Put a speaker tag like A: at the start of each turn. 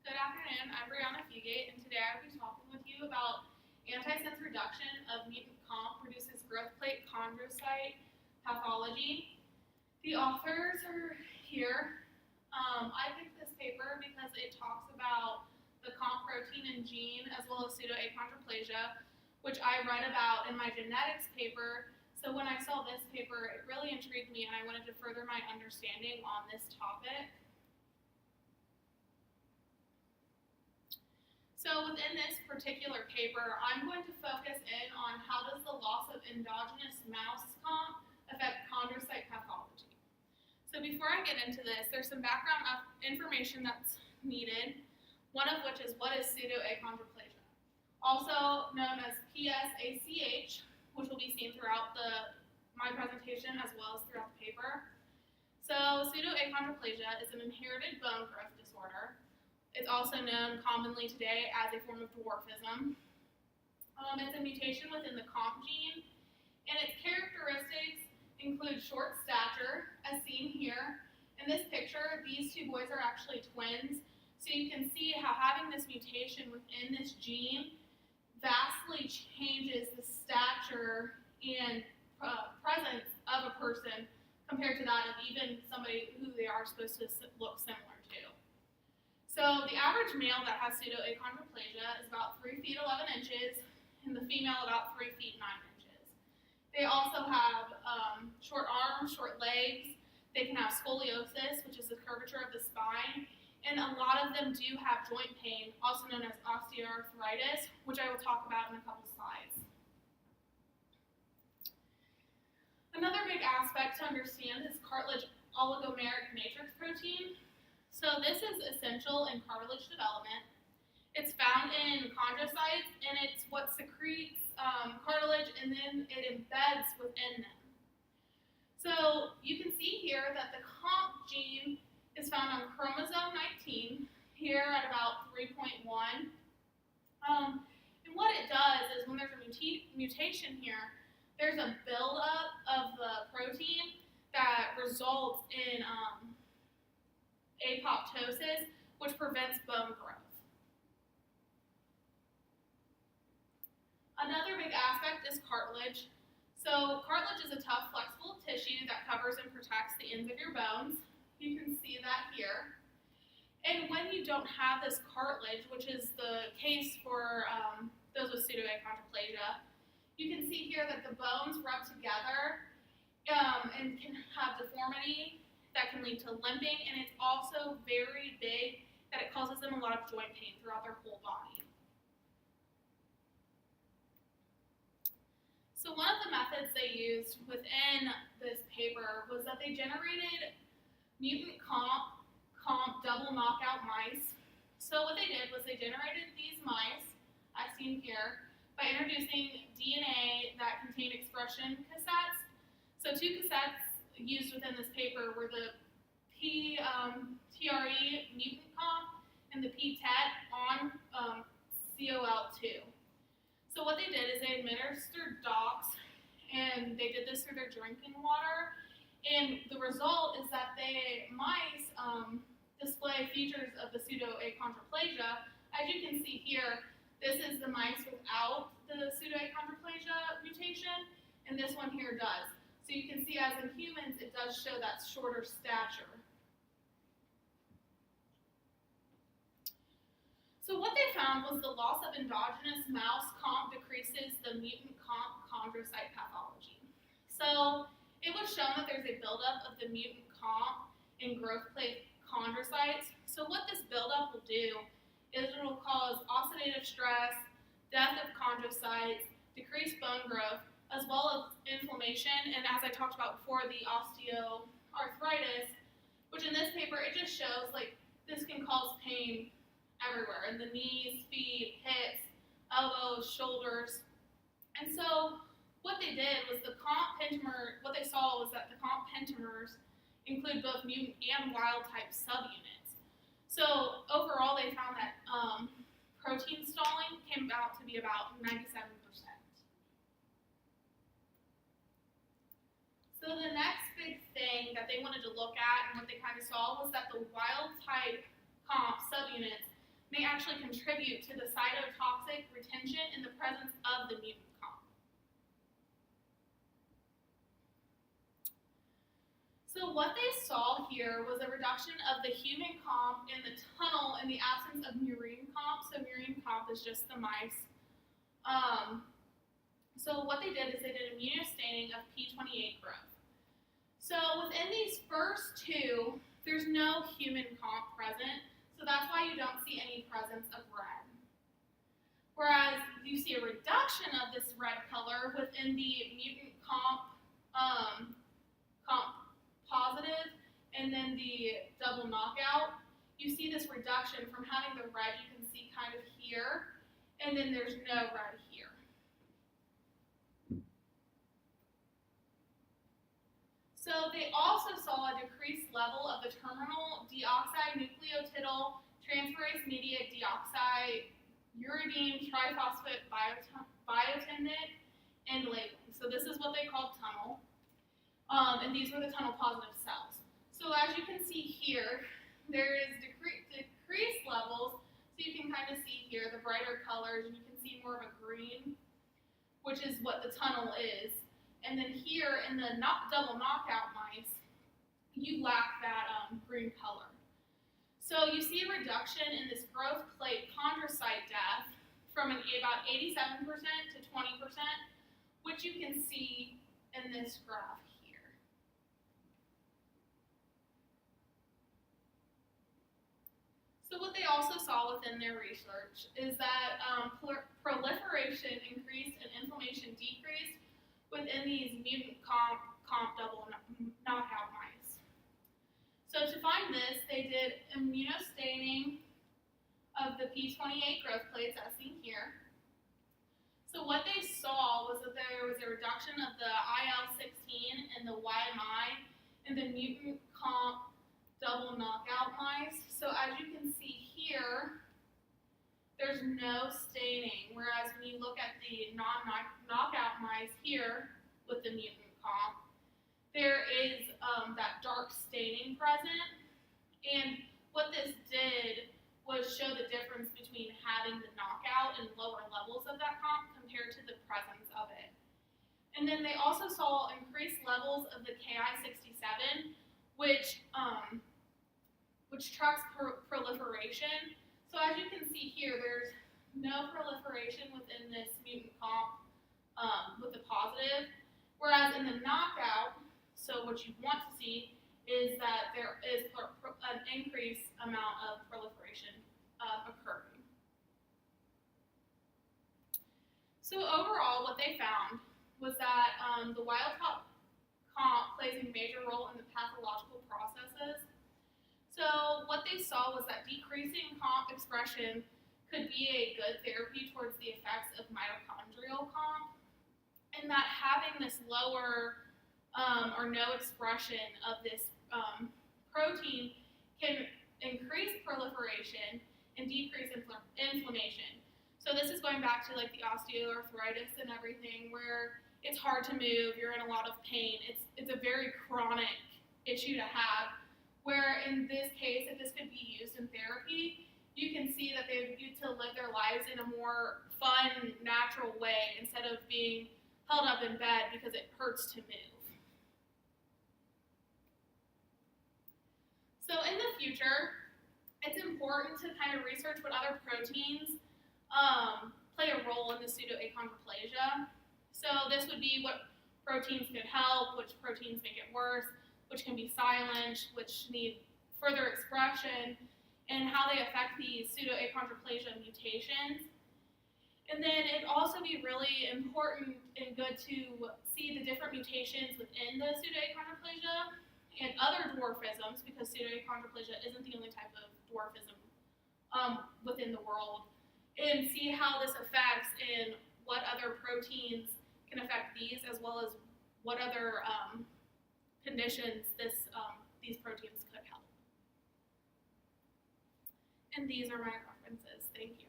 A: Good afternoon, I'm Brianna, and today I will be talking with you about antisense reduction of mutant comp reduces growth plate chondrocyte pathology. The authors are here. I picked this paper because it talks about the comp protein and gene as well as pseudoachondroplasia, which I read about in my genetics paper. So when I saw this paper, it really intrigued me and I wanted to further my understanding on this topic. So within this particular paper, I'm going to focus in on how does the loss of endogenous mouse comp affect chondrocyte pathology. So before I get into this, there's some background information that's needed, one of which is what is pseudoachondroplasia, also known as PSACH, which will be seen throughout my presentation as well as throughout the paper. So pseudoachondroplasia is an inherited bone growth disorder. It's also known commonly today as a form of dwarfism. It's a mutation within the comp gene, and its characteristics include short stature, as seen here. In this picture, these two boys are actually twins, so you can see how having this mutation within this gene vastly changes the stature and presence of a person compared to that of even somebody who they are supposed to look similar to. So the average male that has pseudoachondroplasia is about 3 feet 11 inches, and the female about 3 feet 9 inches. They also have short arms, short legs. They can have scoliosis, which is the curvature of the spine, and a lot of them do have joint pain, also known as osteoarthritis, which I will talk about in a couple slides. Another big aspect to understand is cartilage oligomeric matrix protein. So this is essential in cartilage development. It's found in chondrocytes, and it's what secretes cartilage, and then it embeds within them. So you can see here that the comp gene is found on chromosome 19, here at about 3.1. And what it does is when there's a mutation here, there's a buildup of the protein that results in apoptosis, which prevents bone growth. Another big aspect is cartilage. So cartilage is a tough, flexible tissue that covers and protects the ends of your bones. You can see that here. And when you don't have this cartilage, which is the case for those with pseudoachondroplasia, you can see here that the bones rub together and can have deformity that can lead to limping, and it's also very big that it causes them a lot of joint pain throughout their whole body. So one of the methods they used within this paper was that they generated mutant comp double knockout mice. So what they did was they generated these mice, as seen here, by introducing DNA that contained expression cassettes. So 2 cassettes used within this paper were the TRE mutant comp and the PTET on COL2. So what they did is they administered dox, and they did this through their drinking water, and the result is that the mice display features of the pseudoachondroplasia. As you can see here, this is the mice without the pseudoachondroplasia mutation, and this one here does. So you can see as in humans, it does show that shorter stature. So what they found was the loss of endogenous mouse comp decreases the mutant comp chondrocyte pathology. So it was shown that there's a buildup of the mutant comp in growth plate chondrocytes. So what this buildup will do is it will cause oxidative stress, death of chondrocytes, decreased bone growth, as well as inflammation, and as I talked about before, the osteoarthritis, which in this paper, it just shows like this can cause pain everywhere, in the knees, feet, hips, elbows, shoulders. And so what they did was what they saw was that the comp pentamers include both mutant and wild type subunits. So overall, they found that protein stalling came out to be about 97%. So the next big thing that they wanted to look at and what they kind of saw was that the wild type comp subunits may actually contribute to the cytotoxic retention in the presence of the mutant comp. So what they saw here was a reduction of the human comp in the tunnel in the absence of murine comp. So murine comp is just the mice. So what they did is they did immunostaining of P28 growth. So within these first two, there's no human comp present, so that's why you don't see any presence of red. Whereas you see a reduction of this red color within the mutant comp positive and then the double knockout. You see this reduction from having the red you can see kind of here, and then there's no red here. So they also saw a decreased level of the terminal deoxynucleotidyl transferase mediate deoxy uridine triphosphate biotinate and labeling. So this is what they call tunnel. And these were the tunnel positive cells. So as you can see here, there is decreased levels. So you can kind of see here the brighter colors, and you can see more of a green, which is what the tunnel is. And then here in the double knockout mice, you lack that green color. So you see a reduction in this growth plate chondrocyte death from about 87% to 20%, which you can see in this graph here. So what they also saw within their research is that proliferation increased and inflammation decreased within these mutant comp double knockout mice. So to find this, they did immunostaining of the P28 growth plates as seen here. So what they saw was that there was a reduction of the IL-16 and the YMI in the mutant comp double knockout mice. So as you can see here, there's no staining, whereas when you look at the non-knockout mice here with the mutant comp, there is that dark staining present. And what this did was show the difference between having the knockout and lower levels of that comp compared to the presence of it. And then they also saw increased levels of the Ki67, which tracks proliferation. So as you can see here, there's no proliferation within this mutant comp with the positive, whereas in the knockout, so what you want to see is that there is an increased amount of proliferation occurring. So overall, what they found was that the wild-type comp plays a major role in the pathological processes. So what they saw was that decreasing comp expression could be a good therapy towards the effects of mitochondrial comp, and that having this lower or no expression of this protein can increase proliferation and decrease inflammation. So this is going back to like the osteoarthritis and everything, where it's hard to move, you're in a lot of pain. It's a very chronic issue to have, where in this case, if this could be used in therapy, you can see that they would get to live their lives in a more fun, natural way instead of being held up in bed because it hurts to move. So in the future, it's important to kind of research what other proteins play a role in the pseudoachondroplasia. So this would be what proteins could help, which proteins make it worse, which can be silenced, which need further expression, and how they affect the pseudoachondroplasia mutations. And then it'd also be really important and good to see the different mutations within the pseudoachondroplasia and other dwarfisms, because pseudoachondroplasia isn't the only type of dwarfism within the world, and see how this affects and what other proteins can affect these, as well as what other conditions these proteins could help. And these are my references. Thank you.